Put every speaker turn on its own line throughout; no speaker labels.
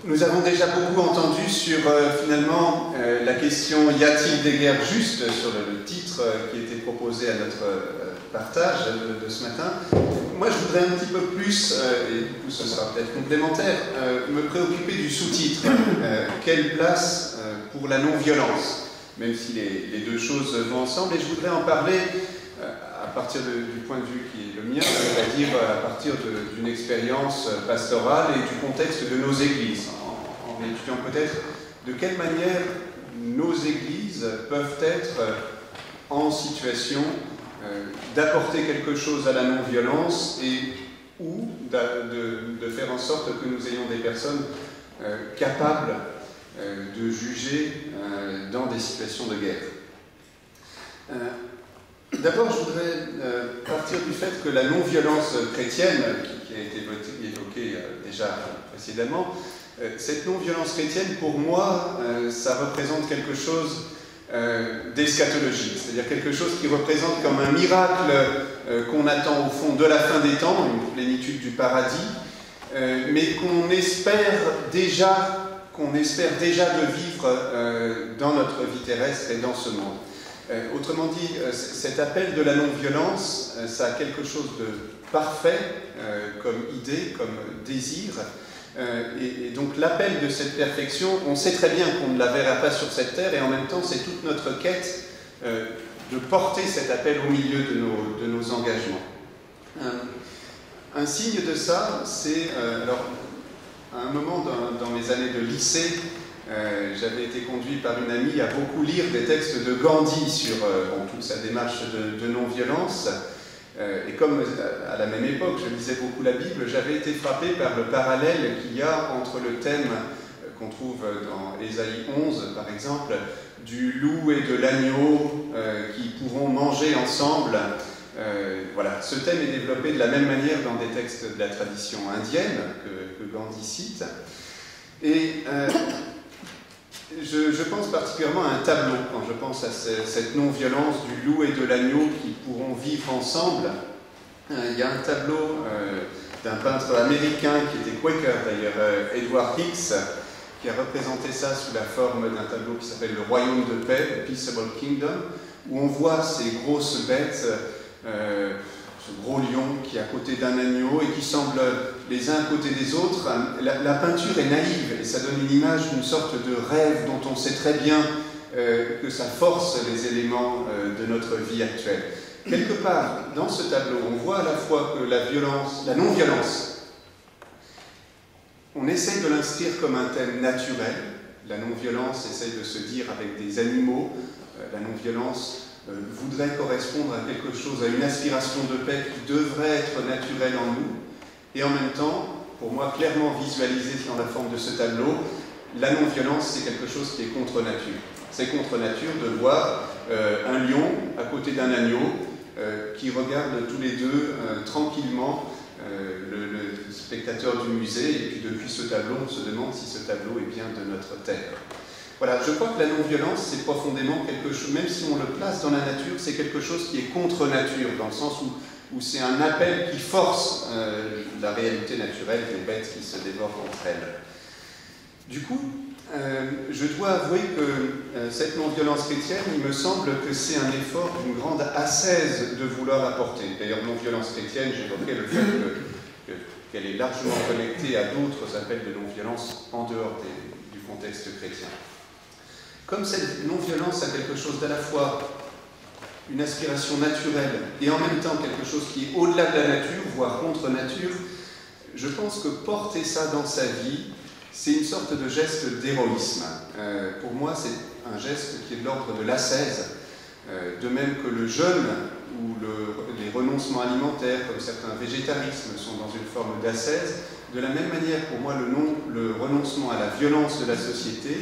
Nous avons déjà beaucoup entendu sur finalement la question « Y a-t-il des guerres justes ?» sur le titre qui était proposé à notre partage de ce matin. Moi, je voudrais un petit peu plus, et du coup ce sera peut-être complémentaire, me préoccuper du sous-titre « Quelle place pour la non-violence ?» même si les deux choses vont ensemble, et je voudrais en parler à partir du point de vue qui est le mien, c'est-à-dire à partir d'une expérience pastorale et du contexte de nos églises, en étudiant peut-être de quelle manière nos églises peuvent être en situation d'apporter quelque chose à la non-violence ou de faire en sorte que nous ayons des personnes capables de juger dans des situations de guerre. D'abord, je voudrais partir du fait que la non-violence chrétienne, qui a été évoquée déjà précédemment, cette non-violence chrétienne, pour moi, ça représente quelque chose d'eschatologique, c'est-à-dire quelque chose qui représente comme un miracle qu'on attend au fond de la fin des temps, une plénitude du paradis, mais qu'on espère déjà de vivre dans notre vie terrestre et dans ce monde. Autrement dit, cet appel de la non-violence, ça a quelque chose de parfait comme idée, comme désir, et donc l'appel de cette perfection, on sait très bien qu'on ne la verra pas sur cette terre, et en même temps c'est toute notre quête de porter cet appel au milieu de nos engagements. Un signe de ça, c'est, alors, à un moment dans mes années de lycée, j'avais été conduit par une amie à beaucoup lire des textes de Gandhi sur toute sa démarche de non-violence. Et comme à la même époque, je lisais beaucoup la Bible, j'avais été frappé par le parallèle qu'il y a entre le thème qu'on trouve dans Ésaïe 11, par exemple, du loup et de l'agneau qui pourront manger ensemble. Voilà, ce thème est développé de la même manière dans des textes de la tradition indienne que Gandhi cite. Et je pense particulièrement à un tableau, quand je pense à cette non-violence du loup et de l'agneau qui pourront vivre ensemble. Il y a un tableau d'un peintre américain qui était Quaker d'ailleurs, Edward Hicks, qui a représenté ça sous la forme d'un tableau qui s'appelle Le Royaume de paix, The Peaceable Kingdom, où on voit ces grosses bêtes, ce gros lion qui est à côté d'un agneau et qui semblent les uns à côté des autres. La peinture est naïve et ça donne une image d'une sorte de rêve dont on sait très bien que ça force les éléments de notre vie actuelle. Quelque part, dans ce tableau, on voit à la fois que la non-violence, on essaye de l'inscrire comme un thème naturel. La non-violence essaye de se dire avec des animaux. La non-violence voudrait correspondre à quelque chose, à une aspiration de paix qui devrait être naturelle en nous, et en même temps, pour moi, clairement visualisé dans la forme de ce tableau, la non-violence, c'est quelque chose qui est contre nature. C'est contre nature de voir un lion à côté d'un agneau qui regardent tous les deux tranquillement le spectateur du musée, et puis depuis ce tableau, on se demande si ce tableau est bien de notre terre. Voilà, je crois que la non-violence, c'est profondément quelque chose, même si on le place dans la nature, c'est quelque chose qui est contre nature, dans le sens où c'est un appel qui force la réalité naturelle des bêtes qui se dévorent entre elles. Du coup, je dois avouer que cette non-violence chrétienne, il me semble que c'est un effort d'une grande ascèse de vouloir apporter. D'ailleurs, non-violence chrétienne, j'évoquais le fait qu'elle est largement connectée à d'autres appels de non-violence en dehors du contexte chrétien. Comme cette non-violence a quelque chose d'à la fois une aspiration naturelle et en même temps quelque chose qui est au-delà de la nature, voire contre nature, je pense que porter ça dans sa vie, c'est une sorte de geste d'héroïsme. Pour moi, c'est un geste qui est de l'ordre de l'ascèse, de même que le jeûne ou les renoncements alimentaires, comme certains végétarismes, sont dans une forme d'ascèse. De la même manière, pour moi, le renoncement à la violence de la société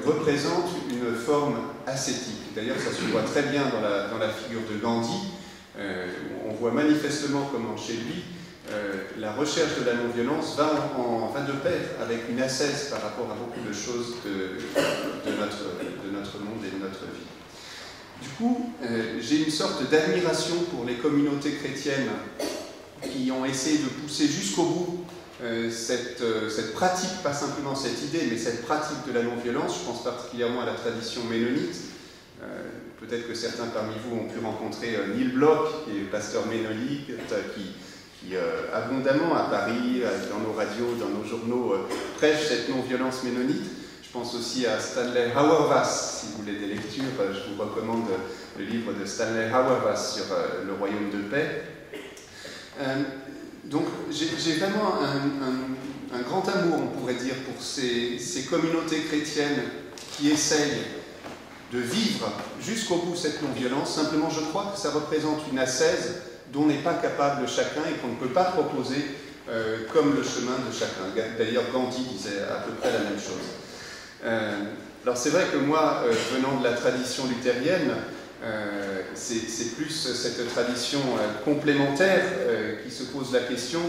représente une forme ascétique. D'ailleurs, ça se voit très bien dans la figure de Gandhi. On voit manifestement comment chez lui, la recherche de la non-violence va de pair avec une ascèse par rapport à beaucoup de choses de notre monde et de notre vie. Du coup, j'ai une sorte d'admiration pour les communautés chrétiennes qui ont essayé de pousser jusqu'au bout cette pratique, pas simplement cette idée, mais cette pratique de la non-violence. Je pense particulièrement à la tradition ménonite. Peut-être que certains parmi vous ont pu rencontrer Neil Bloch, qui est pasteur ménonite, qui abondamment à Paris, dans nos radios, dans nos journaux, prêche cette non-violence ménonite. Je pense aussi à Stanley Hauerwas, si vous voulez des lectures, je vous recommande le livre de Stanley Hauerwas sur le royaume de paix. Donc j'ai vraiment un grand amour, on pourrait dire, pour ces communautés chrétiennes qui essayent de vivre jusqu'au bout cette non-violence. Simplement, je crois que ça représente une ascèse dont n'est pas capable chacun et qu'on ne peut pas proposer comme le chemin de chacun. D'ailleurs, Gandhi disait à peu près la même chose. Alors c'est vrai que moi, venant de la tradition luthérienne, c'est plus cette tradition complémentaire qui se pose la question.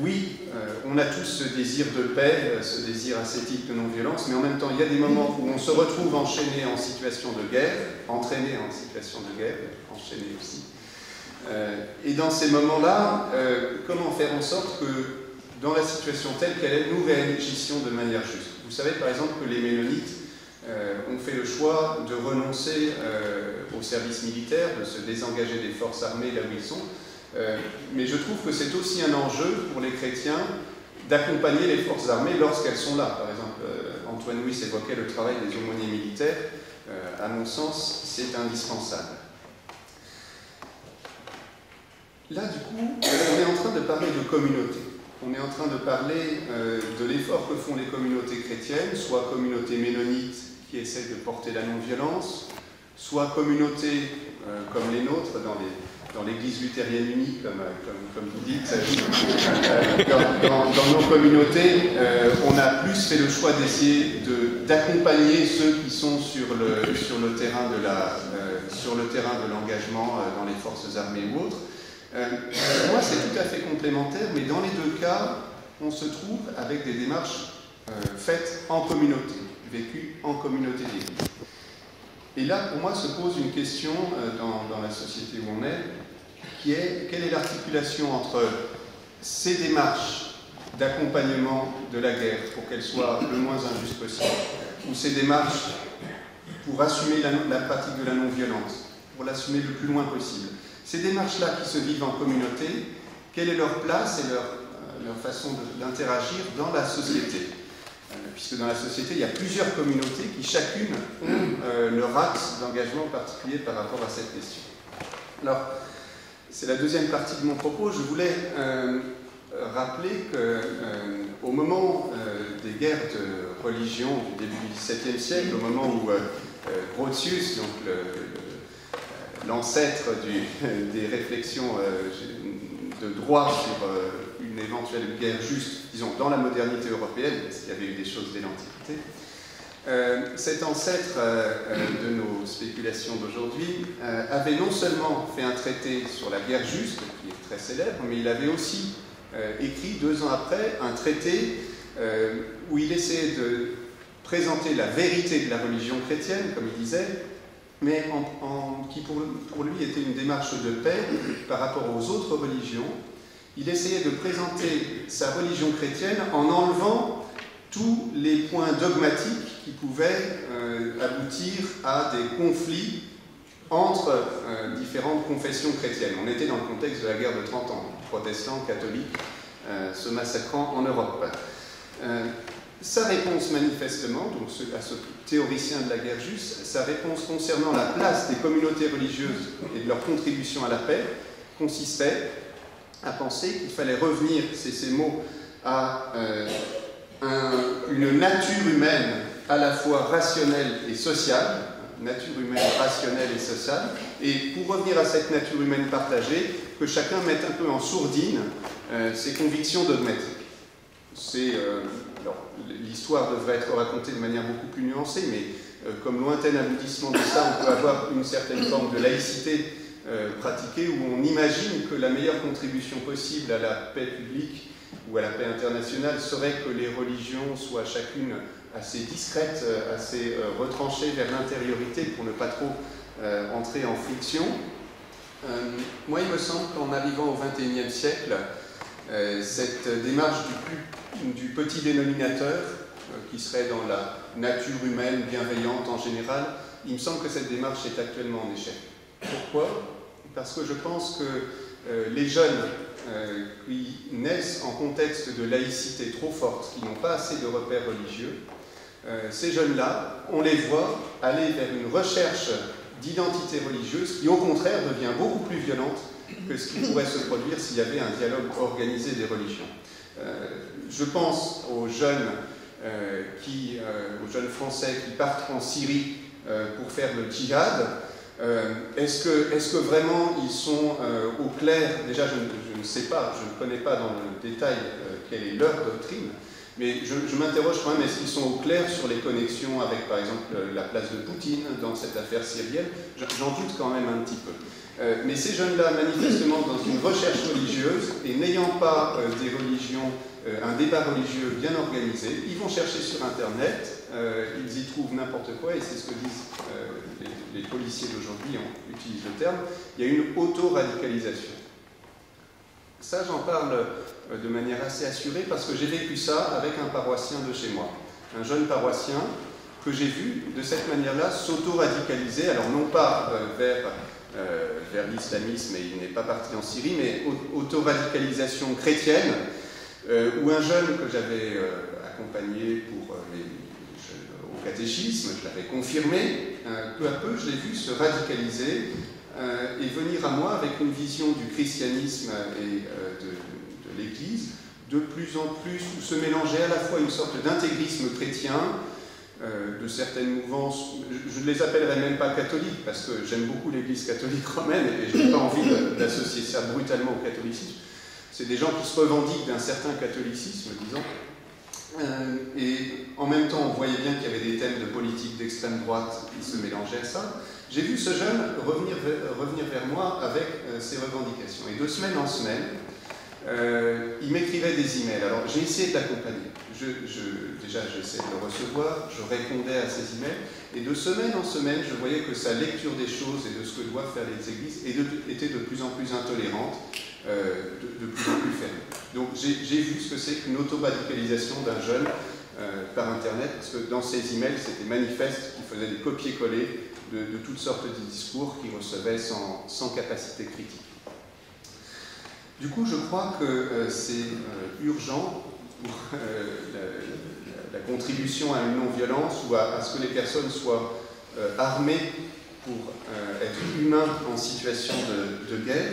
Oui, on a tous ce désir de paix, ce désir ascétique de non-violence, mais en même temps, il y a des moments où on se retrouve enchaîné en situation de guerre, entraîné en situation de guerre, enchaîné aussi. Et dans ces moments-là, comment faire en sorte que, dans la situation telle qu'elle est, nous réagissions de manière juste? Vous savez, par exemple, que les Ménonites ont fait le choix de renoncer au service militaire, de se désengager des forces armées là où ils sont. Mais je trouve que c'est aussi un enjeu pour les chrétiens d'accompagner les forces armées lorsqu'elles sont là. Par exemple, Antoine Louis évoquait le travail des aumôniers militaires. À mon sens, c'est indispensable. Là, du coup, on est en train de parler de communauté. On est en train de parler de l'effort que font les communautés chrétiennes, soit communautés ménonites qui essaient de porter la non-violence, soit communautés comme les nôtres dans l'Église luthérienne unie, comme vous dites. Dans nos communautés, on a plus fait le choix d'essayer d'accompagner ceux qui sont sur le terrain de l'engagement dans les forces armées ou autres. Pour moi, c'est tout à fait complémentaire, mais dans les deux cas, on se trouve avec des démarches faites en communauté, vécues en communauté d'église. Et là, pour moi, se pose une question dans la société où on est, qui est quelle est l'articulation entre ces démarches d'accompagnement de la guerre pour qu'elle soit le moins injuste possible, ou ces démarches pour assumer la pratique de la non-violence, pour l'assumer le plus loin possible. Ces démarches-là qui se vivent en communauté, quelle est leur place et leur façon d'interagir dans la société? Puisque dans la société, il y a plusieurs communautés qui chacune ont leur axe d'engagement particulier par rapport à cette question. Alors, c'est la deuxième partie de mon propos. Je voulais rappeler qu'au moment des guerres de religion du début du XVIIe siècle, au moment où Grotius, donc l'ancêtre des réflexions de droit sur une éventuelle guerre juste, disons, dans la modernité européenne, parce qu'il y avait eu des choses dès l'Antiquité. Cet ancêtre de nos spéculations d'aujourd'hui avait non seulement fait un traité sur la guerre juste, qui est très célèbre, mais il avait aussi écrit 2 ans après un traité où il essayait de présenter la vérité de la religion chrétienne, comme il disait, mais qui pour lui était une démarche de paix par rapport aux autres religions. Il essayait de présenter sa religion chrétienne en enlevant tous les points dogmatiques qui pouvaient aboutir à des conflits entre différentes confessions chrétiennes. On était dans le contexte de la guerre de 30 ans, protestants, catholiques, se massacrant en Europe. Sa réponse manifestement, donc à ce théoricien de la guerre juste, sa réponse concernant la place des communautés religieuses et de leur contribution à la paix consistait à penser qu'il fallait revenir, c'est ces mots, à une nature humaine à la fois rationnelle et sociale, nature humaine rationnelle et sociale, et pour revenir à cette nature humaine partagée, que chacun mette un peu en sourdine ses convictions dogmatiques. L'histoire devrait être racontée de manière beaucoup plus nuancée, mais comme lointain aboutissement de ça, on peut avoir une certaine forme de laïcité pratiquée où on imagine que la meilleure contribution possible à la paix publique ou à la paix internationale serait que les religions soient chacune assez discrètes, assez retranchées vers l'intériorité pour ne pas trop entrer en friction. Moi, il me semble qu'en arrivant au XXIe siècle, cette démarche du petit dénominateur, qui serait dans la nature humaine bienveillante en général, il me semble que cette démarche est actuellement en échec. Pourquoi? Parce que je pense que les jeunes qui naissent en contexte de laïcité trop forte, qui n'ont pas assez de repères religieux, ces jeunes-là, on les voit aller vers une recherche d'identité religieuse qui, au contraire, devient beaucoup plus violente que ce qui pourrait se produire s'il y avait un dialogue organisé des religions. Je pense aux jeunes Français qui partent en Syrie pour faire le djihad. Est-ce que vraiment ils sont au clair? Déjà, je ne sais pas, je ne connais pas dans le détail quelle est leur doctrine, mais je m'interroge quand même, est-ce qu'ils sont au clair sur les connexions avec, par exemple, la place de Poutine dans cette affaire syrienne? J'en doute quand même un petit peu. Mais ces jeunes-là, manifestement, dans une recherche religieuse, et n'ayant pas des religions, un débat religieux bien organisé, ils vont chercher sur Internet, ils y trouvent n'importe quoi, et c'est ce que disent les policiers d'aujourd'hui, on utilise le terme, il y a une auto-radicalisation. Ça, j'en parle de manière assez assurée, parce que j'ai vécu ça avec un paroissien de chez moi, un jeune paroissien que j'ai vu de cette manière-là s'auto-radicaliser, alors non pas vers l'islamisme, et il n'est pas parti en Syrie, mais auto-radicalisation chrétienne, où un jeune que j'avais accompagné au catéchisme, je l'avais confirmé, peu à peu je l'ai vu se radicaliser et venir à moi avec une vision du christianisme et de l'Église de plus en plus, où se mélangeait à la fois une sorte d'intégrisme chrétien, de certaines mouvances, je ne les appellerai même pas catholiques, parce que j'aime beaucoup l'Église catholique romaine, et je n'ai pas envie d'associer ça brutalement au catholicisme. C'est des gens qui se revendiquent d'un certain catholicisme, disons. Et en même temps, on voyait bien qu'il y avait des thèmes de politique d'extrême droite qui se mélangeaient à ça. J'ai vu ce jeune revenir vers moi avec ses revendications. Et de semaine en semaine, il m'écrivait des emails. Alors j'ai essayé de l'accompagner. Déjà, j'essayais de le recevoir, je répondais à ses emails, et de semaine en semaine, je voyais que sa lecture des choses et de ce que doivent faire les églises était de plus en plus intolérante, de plus en plus fermée. Donc j'ai vu ce que c'est qu'une auto-radicalisation d'un jeune par Internet, parce que dans ses emails, c'était manifeste qu'il faisait des copier-coller de toutes sortes de discours qu'il recevait sans capacité critique. Du coup, je crois que c'est urgent pour la contribution à une non-violence ou à ce que les personnes soient armées pour être humains en situation de guerre.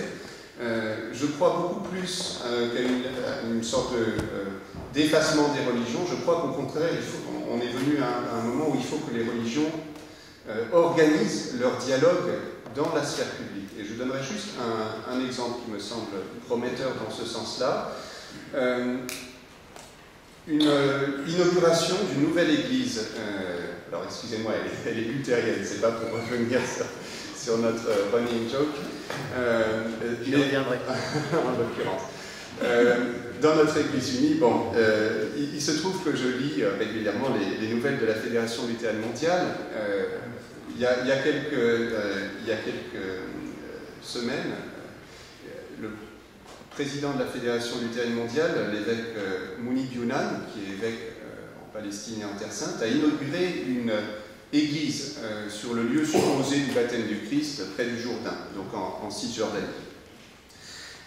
Je crois beaucoup plus qu'à une sorte d'effacement des religions. Je crois qu'au contraire, on est venu à un moment où il faut que les religions organisent leur dialogue dans la sphère publique. Et je donnerai juste un exemple qui me semble prometteur dans ce sens-là. Une inauguration d'une nouvelle église. Alors excusez-moi, elle est luthérienne, c'est pas pour revenir sur notre running joke.
Je reviendrai.
En l'occurrence. Dans notre Église unie, bon, il se trouve que je lis régulièrement les nouvelles de la Fédération luthérienne mondiale. Il y a quelques semaines, le président de la Fédération luthérienne mondiale, l'évêque Mouni Biounan, qui est évêque en Palestine et en Terre Sainte, a inauguré une église sur le lieu supposé du baptême du Christ, près du Jourdain, donc en Cisjordanie.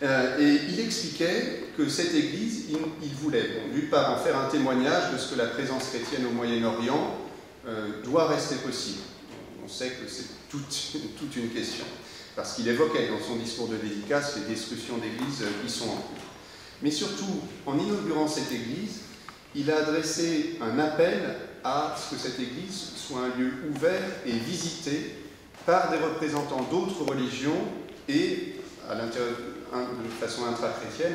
Et il expliquait que cette église, il voulait, d'une part, en faire un témoignage de ce que la présence chrétienne au Moyen-Orient doit rester possible. On sait que c'est toute une question, parce qu'il évoquait dans son discours de dédicace les destructions d'églises qui sont en cours. Mais surtout, en inaugurant cette église, il a adressé un appel à ce que cette église soit un lieu ouvert et visité par des représentants d'autres religions et, à l'intérieur, de façon intra-chrétienne,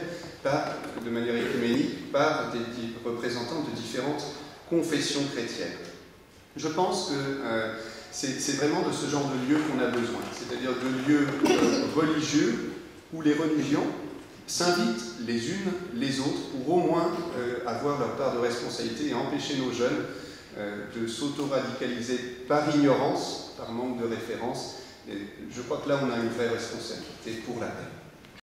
de manière écuménique, par des représentants de différentes confessions chrétiennes. Je pense que c'est vraiment de ce genre de lieu qu'on a besoin, c'est-à-dire de lieux religieux où les religions s'invitent les unes les autres pour au moins avoir leur part de responsabilité et empêcher nos jeunes de s'auto-radicaliser par ignorance, par manque de référence. Et je crois que là, on a une vraie responsabilité pour la paix.